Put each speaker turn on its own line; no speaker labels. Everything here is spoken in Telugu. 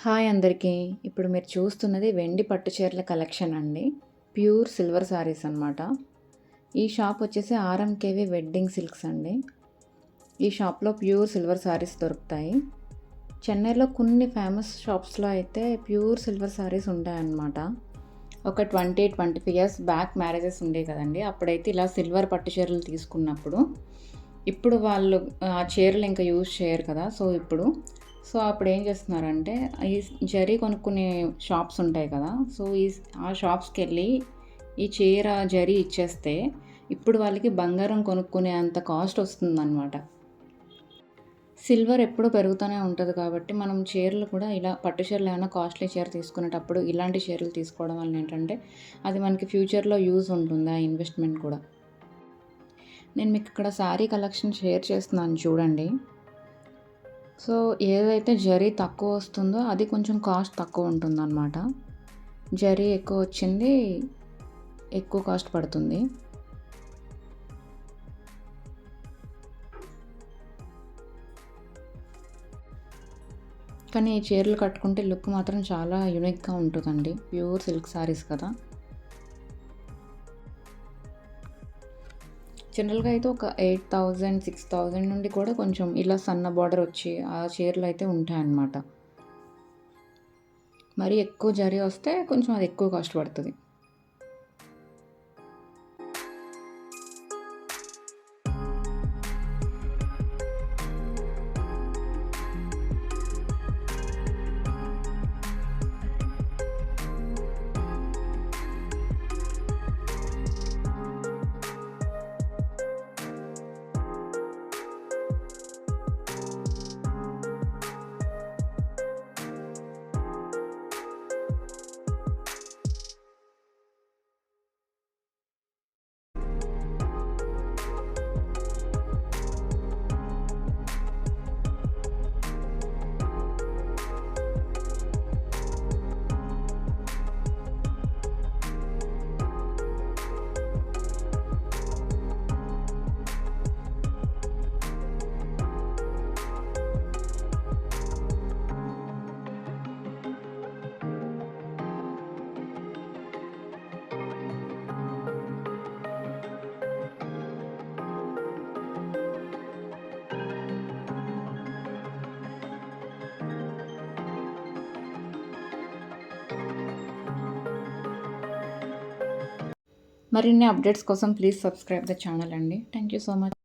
హాయ్ అందరికీ. ఇప్పుడు మీరు చూస్తున్నది వెండి పట్టు చీరల కలెక్షన్ అండి. ప్యూర్ సిల్వర్ శారీస్ అనమాట. ఈ షాప్ వచ్చేసి ఆర్ఎంకేవి వెడ్డింగ్ సిల్క్స్ అండి. ఈ షాప్లో ప్యూర్ సిల్వర్ శారీస్ దొరుకుతాయి. చెన్నైలో కొన్ని ఫేమస్ షాప్స్లో అయితే ప్యూర్ సిల్వర్ శారీస్ ఉంటాయన్నమాట. ఒక 25 ఇయర్స్ బ్యాక్ మ్యారేజెస్ ఉండేవి కదండి. అప్పుడైతే ఇలా సిల్వర్ పట్టు చీరలు తీసుకున్నప్పుడు ఇప్పుడు వాళ్ళు ఆ చీరలు ఇంకా యూజ్ చేయరు కదా. సో అప్పుడు ఏం చేస్తున్నారంటే ఈ జరీ కొనుక్కునే షాప్స్ ఉంటాయి కదా. సో ఆ షాప్స్కి వెళ్ళి ఈ చీర జరీ ఇచ్చేస్తే ఇప్పుడు వాళ్ళకి బంగారం కొనుక్కునే అంత కాస్ట్ వస్తుందన్నమాట. సిల్వర్ ఎప్పుడు పెరుగుతూనే ఉంటుంది కాబట్టి మనం చీరలు కూడా ఇలా పట్టు చీరలు ఏమైనా కాస్ట్లీ చీర తీసుకునేటప్పుడు ఇలాంటి చీరలు తీసుకోవడం వల్ల ఏంటంటే అది మనకి ఫ్యూచర్లో యూజ్ ఉంటుంది, ఆ ఇన్వెస్ట్మెంట్ కూడా. నేను మీకు ఇక్కడ శారీ కలెక్షన్ షేర్ చేస్తున్నాను చూడండి. సో ఏదైతే జరీ తక్కువ వస్తుందో అది కొంచెం కాస్ట్ తక్కువ ఉంటుందన్నమాట. జరీ ఎక్కువ వచ్చింది ఎక్కువ కాస్ట్ పడుతుంది. కానీ ఈ చీరలు కట్టుకుంటే లుక్ మాత్రం చాలా యూనిక్గా ఉంటుందండి. ప్యూర్ సిల్క్ శారీస్ కదా. జనరల్గా అయితే ఒక 8,000 6,000 నుండి కూడా కొంచెం ఇలా సన్న బార్డర్ వచ్చి ఆ చీరలు అయితే ఉంటాయన్నమాట. మరి ఎక్కువ జరీ వస్తే కొంచెం అది ఎక్కువ కాస్ట్ పడుతుంది. మరిన్ని అప్డేట్స్ కోసం ప్లీజ్ సబ్స్క్రైబ్ ద ఛానల్ అండి. Thank you so much.